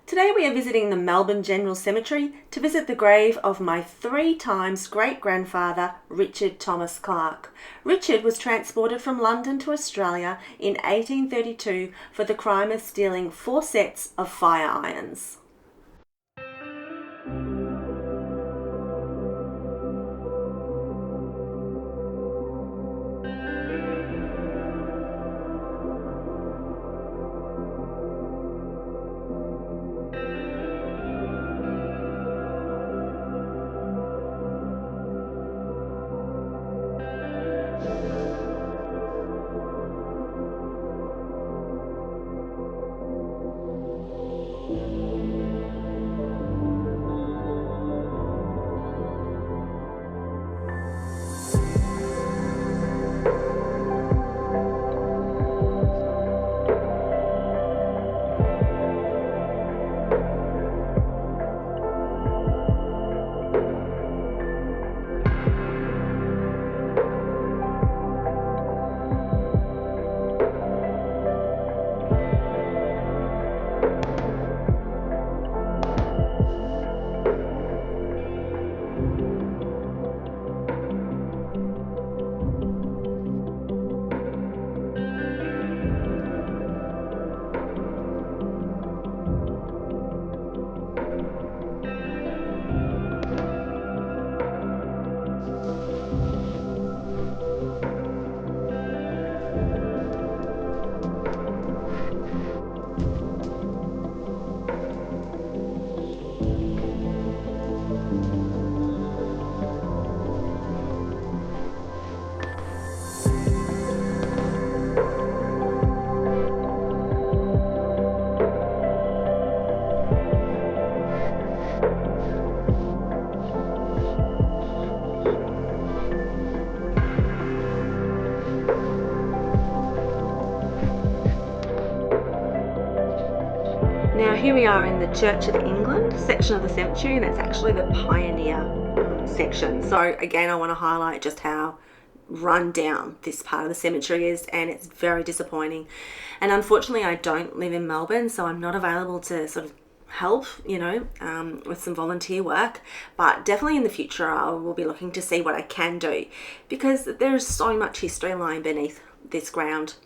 Today we are visiting the Melbourne General Cemetery to visit the grave of my 3 times great-grandfather, Richard Thomas Clarke. Richard was transported from London to Australia in 1832 for the crime of stealing 4 sets of fire irons. Now here we are in the Church of England section of the cemetery, and it's actually the Pioneer section. So again, I want to highlight just how run down this part of the cemetery is, and it's very disappointing. And unfortunately I don't live in Melbourne, so I'm not available to sort of help, with some volunteer work, but definitely in the future I will be looking to see what I can do, because there's so much history lying beneath this ground.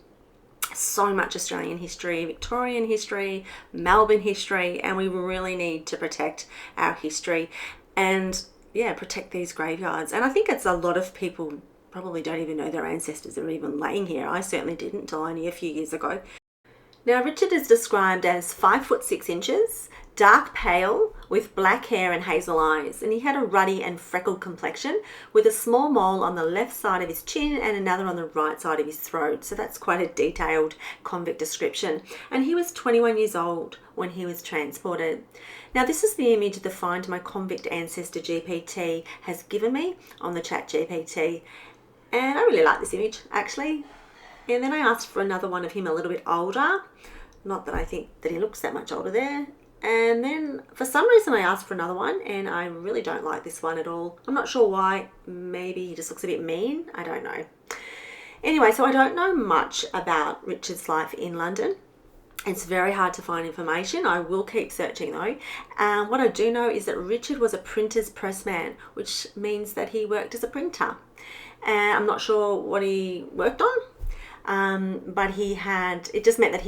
So much Australian history, Victorian history, Melbourne history, and we really need to protect our history and protect these graveyards. And I think it's a lot of people probably don't even know their ancestors are even laying here. I certainly didn't until only a few years ago. Now, Richard is described as 5 foot 6 inches, dark pale, with black hair and hazel eyes, and he had a ruddy and freckled complexion with a small mole on the left side of his chin and another on the right side of his throat. So that's quite a detailed convict description. And he was 21 years old when he was transported. Now, this is the image the Find My Convict Ancestor GPT has given me on the Chat GPT, and I really like this image actually. And then I asked for another one of him a little bit older. Not that I think that he looks that much older there. And then for some reason I asked for another one, and I really don't like this one at all. I'm not sure why. Maybe he just looks a bit mean. I don't know. Anyway, so I don't know much about Richard's life in London. It's very hard to find information. I will keep searching though. What I do know is that Richard was a printer's pressman, which means that he worked as a printer. And I'm not sure what he worked on. But it just meant that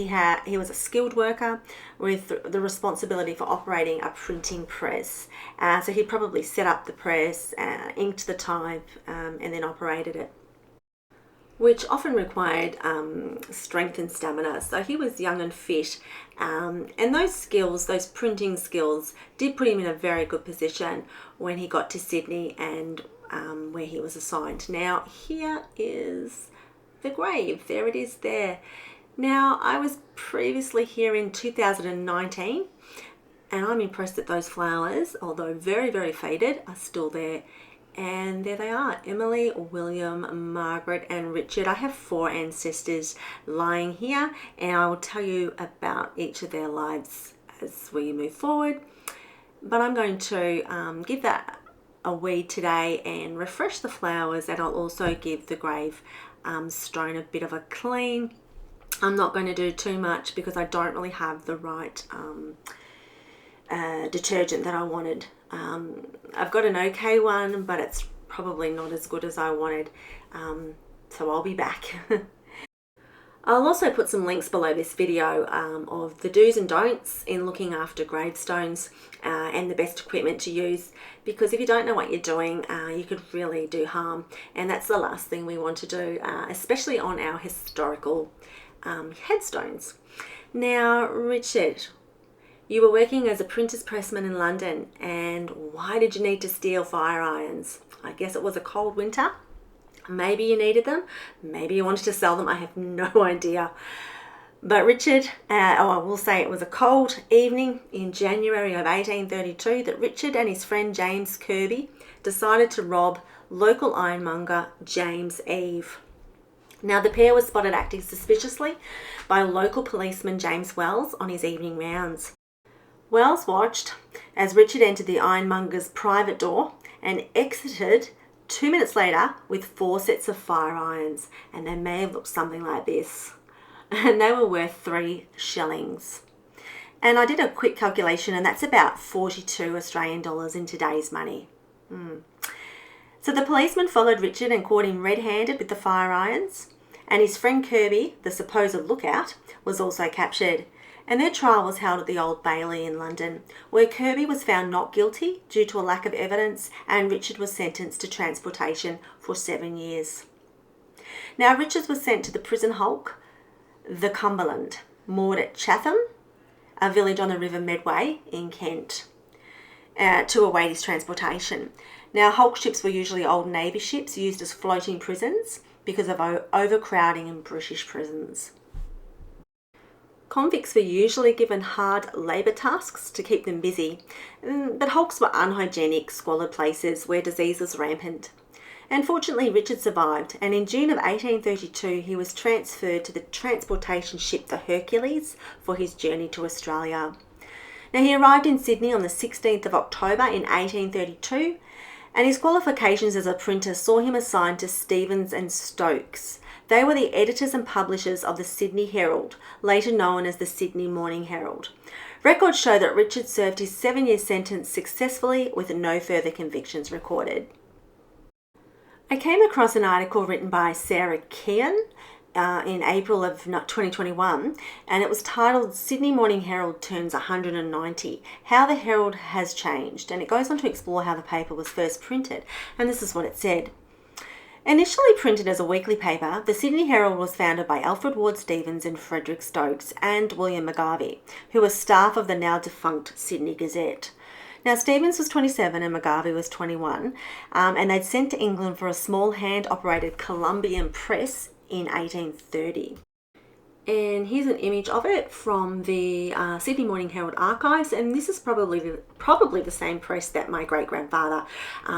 he was a skilled worker with the responsibility for operating a printing press. So he probably set up the press, inked the type, and then operated it, which often required strength and stamina. So he was young and fit, and those skills, those printing skills, did put him in a very good position when he got to Sydney and where he was assigned. Now here is the grave. There it is there. Now, I was previously here in 2019, and I'm impressed that those flowers, although very, very faded, are still there. And there they are, Emily, William, Margaret and Richard. I have 4 ancestors lying here, and I will tell you about each of their lives as we move forward. But I'm going to give that a weed today and refresh the flowers, and I'll also give the grave stone a bit of a clean. I'm not going to do too much because I don't really have the right detergent that I wanted. I've got an okay one, but it's probably not as good as I wanted, so I'll be back. I'll also put some links below this video of the do's and don'ts in looking after gravestones and the best equipment to use, because if you don't know what you're doing, you could really do harm, and that's the last thing we want to do, especially on our historical headstones. Now, Richard, you were working as a printer's pressman in London, and why did you need to steal fire irons? I guess it was a cold winter. Maybe you needed them, maybe you wanted to sell them, I have no idea. But Richard, I will say it was a cold evening in January of 1832 that Richard and his friend James Kirby decided to rob local ironmonger James Eve. Now, the pair was spotted acting suspiciously by local policeman James Wells on his evening rounds. Wells watched as Richard entered the ironmonger's private door and exited 2 minutes later with 4 sets of fire irons, and they may have looked something like this, and they were worth 3 shillings. And I did a quick calculation, and that's about 42 Australian dollars in today's money. So the policeman followed Richard and caught him red-handed with the fire irons, and his friend Kirby, the supposed lookout, was also captured. And their trial was held at the Old Bailey in London, where Kirby was found not guilty due to a lack of evidence, and Richard was sentenced to transportation for 7 years. Now, Richard was sent to the prison hulk, the Cumberland, moored at Chatham, a village on the River Medway in Kent, to await his transportation. Now, hulk ships were usually old Navy ships used as floating prisons because of overcrowding in British prisons. Convicts were usually given hard labour tasks to keep them busy, but hulks were unhygienic, squalid places where disease was rampant. And fortunately, Richard survived, and in June of 1832 he was transferred to the transportation ship the Hercules for his journey to Australia. Now, he arrived in Sydney on the 16th of October in 1832, and his qualifications as a printer saw him assigned to Stevens and Stokes. They were the editors and publishers of the Sydney Herald, later known as the Sydney Morning Herald. Records show that Richard served his 7-year sentence successfully with no further convictions recorded. I came across an article written by Sarah Kean in April of 2021, and it was titled Sydney Morning Herald Turns 190, How the Herald Has Changed, and it goes on to explore how the paper was first printed, and this is what it said. Initially printed as a weekly paper, the Sydney Herald was founded by Alfred Ward Stevens and Frederick Stokes and William McGarvey, who were staff of the now defunct Sydney Gazette. Now, Stevens was 27 and McGarvey was 21, and they'd sent to England for a small hand-operated Columbian press in 1830. And here's an image of it from the Sydney Morning Herald archives, and this is probably the same press that my great-grandfather,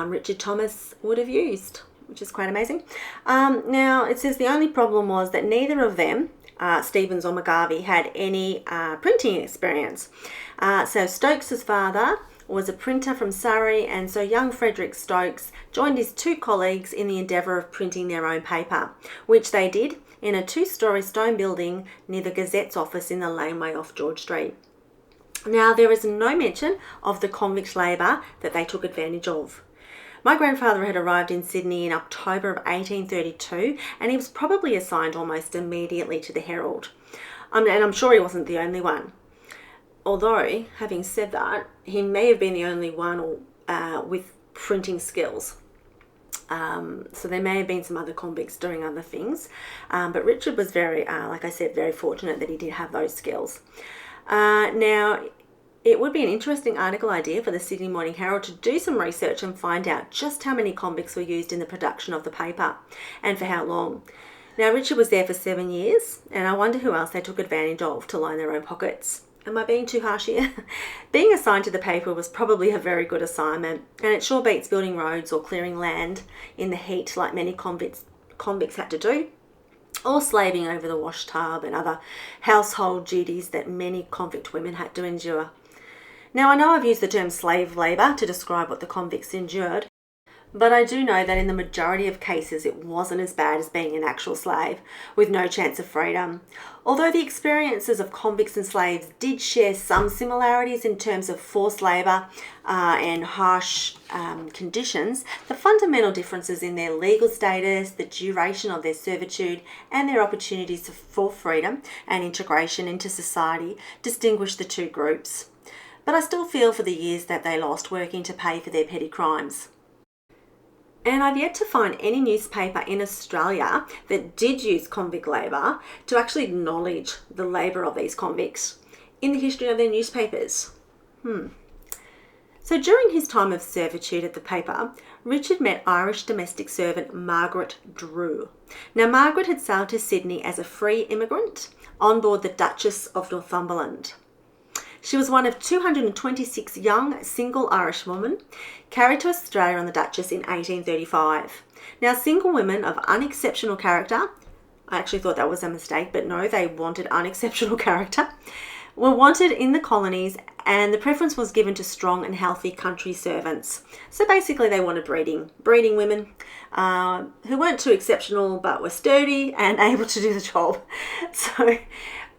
Richard Thomas, would have used, which is quite amazing. Now, it says the only problem was that neither of them, Stevens or McGarvey, had any printing experience. So Stokes' father was a printer from Surrey, and so young Frederick Stokes joined his 2 colleagues in the endeavour of printing their own paper, which they did in a 2-storey stone building near the Gazette's office in the laneway off George Street. Now, there is no mention of the convict labour that they took advantage of. My grandfather had arrived in Sydney in October of 1832, and he was probably assigned almost immediately to the Herald. And I'm sure he wasn't the only one. Although, having said that, he may have been the only one with printing skills. So there may have been some other convicts doing other things. But Richard was very, like I said, very fortunate that he did have those skills. Now, it would be an interesting article idea for the Sydney Morning Herald to do some research and find out just how many convicts were used in the production of the paper and for how long. Now, Richard was there for 7 years, and I wonder who else they took advantage of to line their own pockets. Am I being too harsh here? Being assigned to the paper was probably a very good assignment, and it sure beats building roads or clearing land in the heat like many convicts had to do, or slaving over the wash tub and other household duties that many convict women had to endure. Now, I know I've used the term slave labour to describe what the convicts endured, But I do know that in the majority of cases it wasn't as bad as being an actual slave with no chance of freedom. Although the experiences of convicts and slaves did share some similarities in terms of forced labour and harsh conditions, the fundamental differences in their legal status, the duration of their servitude, and their opportunities for freedom and integration into society distinguish the two groups. But I still feel for the years that they lost working to pay for their petty crimes. And I've yet to find any newspaper in Australia that did use convict labour to actually acknowledge the labour of these convicts in the history of their newspapers. So during his time of servitude at the paper, Richard met Irish domestic servant Margaret Drew. Now, Margaret had sailed to Sydney as a free immigrant on board the Duchess of Northumberland. She was one of 226 young single Irish women carried to Australia on the Duchess in 1835. Now, single women of unexceptional character, I actually thought that was a mistake, but no, they wanted unexceptional character, were wanted in the colonies, and the preference was given to strong and healthy country servants. So basically they wanted breeding women who weren't too exceptional but were sturdy and able to do the job. So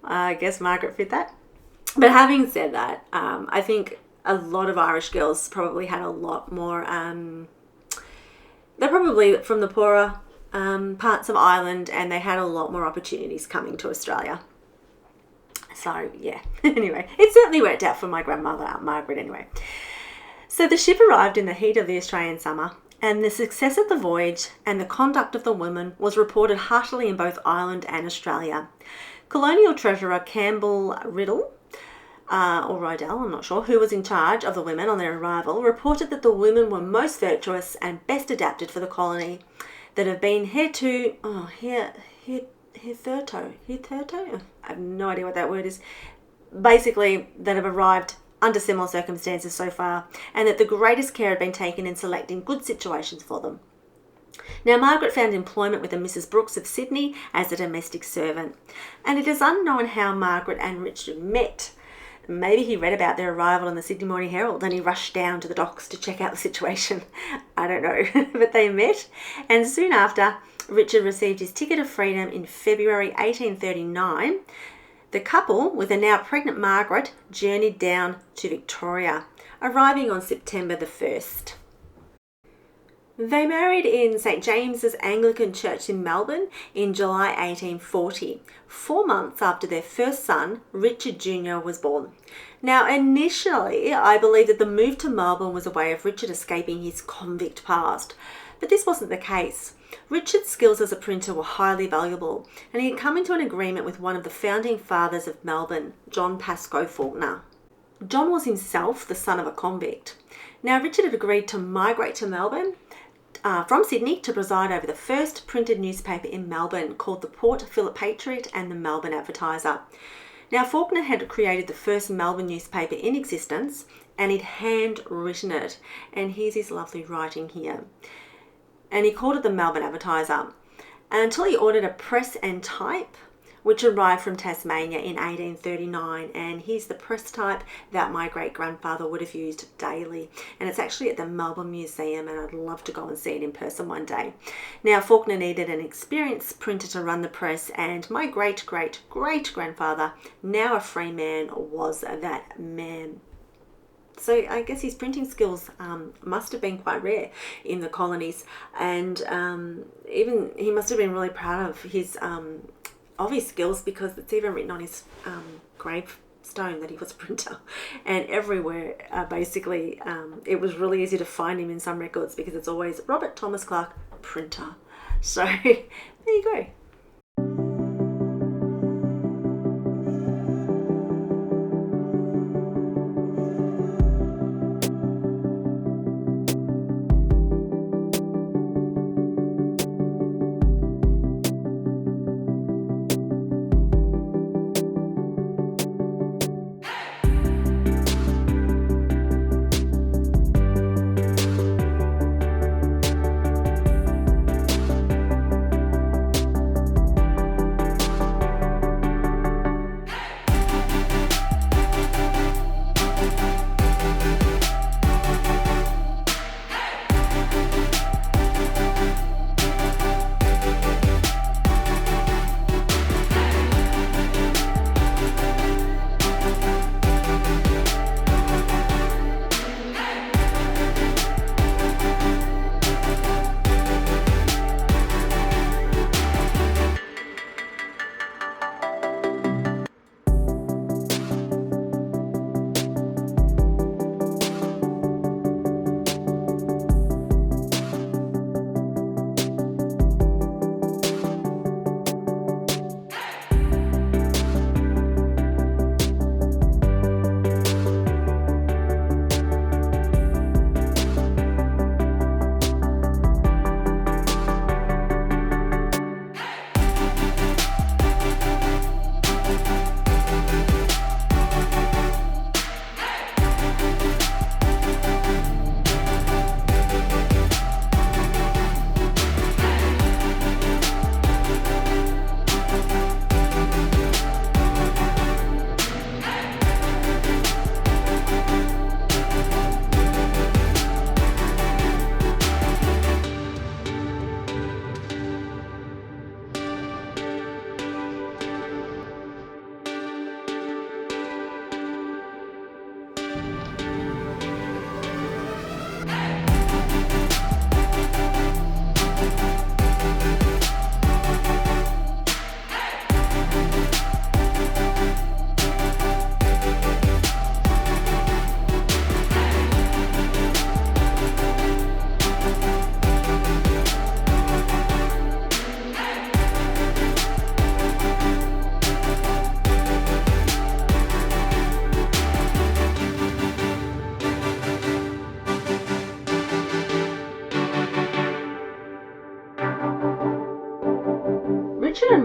I guess Margaret fit that. But having said that, I think a lot of Irish girls probably had a lot more, they're probably from the poorer parts of Ireland, and they had a lot more opportunities coming to Australia. So yeah, anyway, it certainly worked out for my grandmother, Aunt Margaret, anyway. So the ship arrived in the heat of the Australian summer, and the success of the voyage and the conduct of the women was reported heartily in both Ireland and Australia. Colonial Treasurer Campbell Riddle, or Rydell, I'm not sure, who was in charge of the women on their arrival, reported that the women were most virtuous and best adapted for the colony, that have been hitherto, I have no idea what that word is, basically that have arrived under similar circumstances so far, and that the greatest care had been taken in selecting good situations for them. Now, Margaret found employment with a Mrs. Brooks of Sydney as a domestic servant, and it is unknown how Margaret and Richard met. Maybe he read about their arrival in the Sydney Morning Herald and he rushed down to the docks to check out the situation. I don't know, but they met, and soon after, Richard received his ticket of freedom in February 1839. The couple, with a now pregnant Margaret, journeyed down to Victoria, arriving on September the 1st. They married in St James's Anglican Church in Melbourne in July 1840, 4 months after their first son, Richard Jr., was born. Now, initially, I believe that the move to Melbourne was a way of Richard escaping his convict past, but this wasn't the case. Richard's skills as a printer were highly valuable, and he had come into an agreement with one of the founding fathers of Melbourne, John Pascoe Faulkner. John was himself the son of a convict. Now, Richard had agreed to migrate to Melbourne from Sydney to preside over the first printed newspaper in Melbourne, called the Port Phillip Patriot and the Melbourne Advertiser. Now, Faulkner had created the first Melbourne newspaper in existence, and he'd handwritten it, and here's his lovely writing here. And he called it the Melbourne Advertiser, until he ordered a press and type, which arrived from Tasmania in 1839, and here's the press type that my great-grandfather would have used daily, and it's actually at the Melbourne Museum, and I'd love to go and see it in person one day. Now, Faulkner needed an experienced printer to run the press, and my great-great-great-grandfather, now a free man, was that man. So I guess his printing skills must have been quite rare in the colonies, and even he must have been really proud of his skills, because it's even written on his gravestone that he was a printer. And everywhere, basically, it was really easy to find him in some records, because it's always Robert Thomas Clarke, printer. So there you go.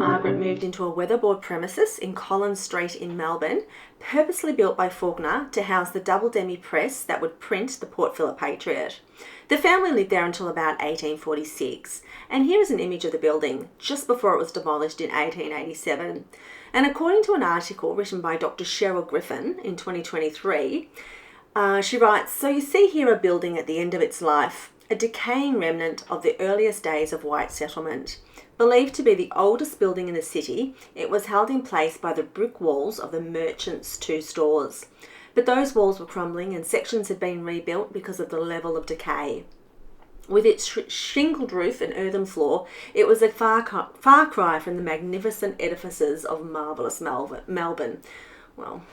Margaret moved into a weatherboard premises in Collins Street in Melbourne, purposely built by Faulkner to house the double-demi press that would print the Port Phillip Patriot. The family lived there until about 1846, and here is an image of the building just before it was demolished in 1887. And according to an article written by Dr. Cheryl Griffin in 2023, she writes, "So you see here a building at the end of its life, a decaying remnant of the earliest days of white settlement. Believed to be the oldest building in the city, it was held in place by the brick walls of the merchants' two stores. But those walls were crumbling and sections had been rebuilt because of the level of decay. With its shingled roof and earthen floor, it was a far cry from the magnificent edifices of marvellous Melbourne." Well,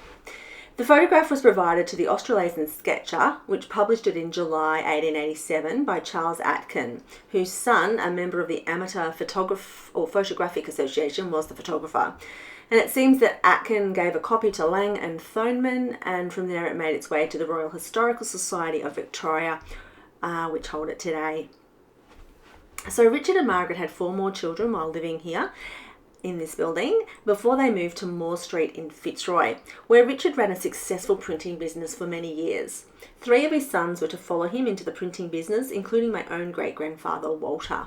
the photograph was provided to the Australasian Sketcher, which published it in July 1887 by Charles Atkin, whose son, a member of the Amateur Photographic Association, was the photographer. And it seems that Atkin gave a copy to Lang and Thoneman, and from there it made its way to the Royal Historical Society of Victoria, which hold it today. So Richard and Margaret had 4 more children while living here in this building before they moved to Moore Street in Fitzroy, where Richard ran a successful printing business for many years. 3 of his sons were to follow him into the printing business, including my own great-grandfather Walter.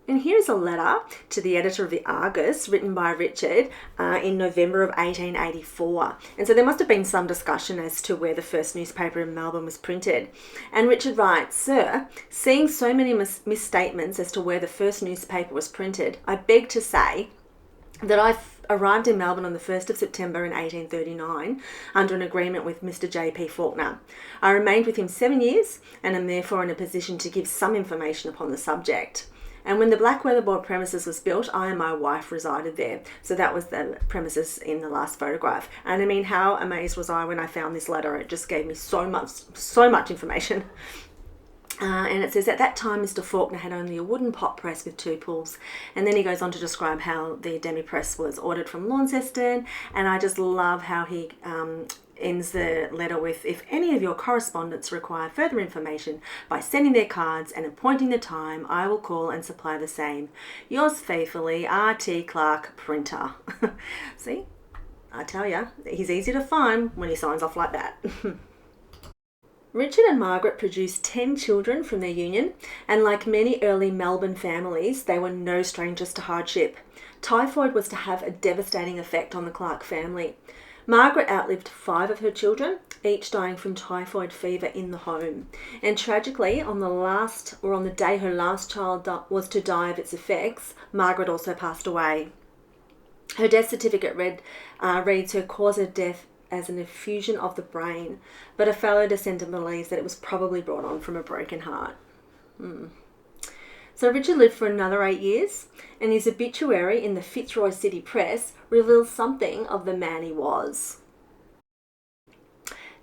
And here's a letter to the editor of the Argus written by Richard in November of 1884. And so there must have been some discussion as to where the first newspaper in Melbourne was printed. And Richard writes, "Sir, seeing so many misstatements as to where the first newspaper was printed, I beg to say that I arrived in Melbourne on the 1st of September in 1839 under an agreement with Mr. J.P. Faulkner. I remained with him 7 years and am therefore in a position to give some information upon the subject. And when the black weatherboard premises was built, I and my wife resided there." So that was the premises in the last photograph. And I mean, how amazed was I when I found this letter? It just gave me so much information. And it says, "At that time, Mr. Faulkner had only a wooden pot press with 2 pulls." And then he goes on to describe how the demi-press was ordered from Launceston. And I just love how he ends the letter with, "If any of your correspondents require further information by sending their cards and appointing the time, I will call and supply the same. Yours faithfully, R.T. Clarke, Printer." See, I tell you, he's easy to find when he signs off like that. Richard and Margaret produced 10 children from their union, and like many early Melbourne families, they were no strangers to hardship. Typhoid was to have a devastating effect on the Clarke family. Margaret outlived 5 of her children, each dying from typhoid fever in the home. And tragically, on the day her last child was to die of its effects, Margaret also passed away. Her death certificate reads her cause of death as an effusion of the brain, but a fellow descendant believes that it was probably brought on from a broken heart. So Richard lived for another 8 years, and his obituary in the Fitzroy City Press reveals something of the man he was.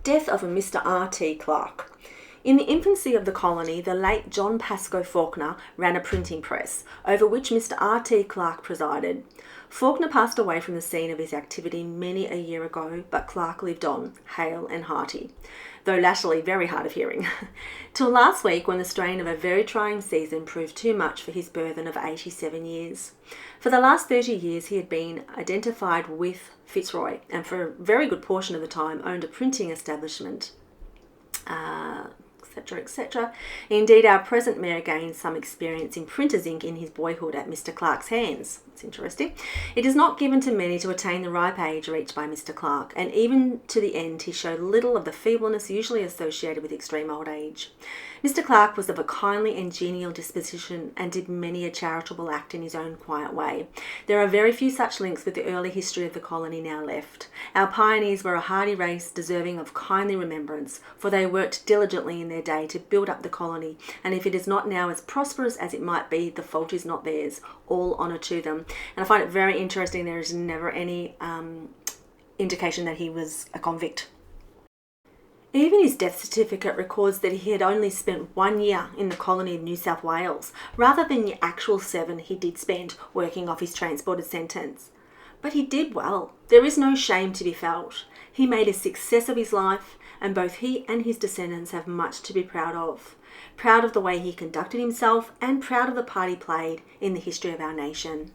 Death of a Mr. R.T. Clarke. In the infancy of the colony, the late John Pascoe Faulkner ran a printing press, over which Mr. R.T. Clarke presided. Faulkner passed away from the scene of his activity many a year ago, but Clarke lived on, hale and hearty, though latterly very hard of hearing, till last week when the strain of a very trying season proved too much for his burthen of 87 years. For the last 30 years he had been identified with Fitzroy, and for a very good portion of the time owned a printing establishment, etc., etc. Indeed, our present mayor gained some experience in printer's ink in his boyhood at Mr. Clarke's hands. It's interesting. It is not given to many to attain the ripe age reached by Mr. Clarke, and even to the end he showed little of the feebleness usually associated with extreme old age. Mr. Clarke was of a kindly and genial disposition and did many a charitable act in his own quiet way. There are very few such links with the early history of the colony now left. Our pioneers were a hardy race deserving of kindly remembrance, for they worked diligently in their day to build up the colony, and if it is not now as prosperous as it might be, the fault is not theirs. All honour to them. And I find it very interesting there is never any indication that he was a convict. Even his death certificate records that he had only spent 1 year in the colony of New South Wales, rather than the actual 7 he did spend working off his transported sentence. But he did well. There is no shame to be felt. He made a success of his life, and both he and his descendants have much to be proud of. Proud of the way he conducted himself, and proud of the part he played in the history of our nation.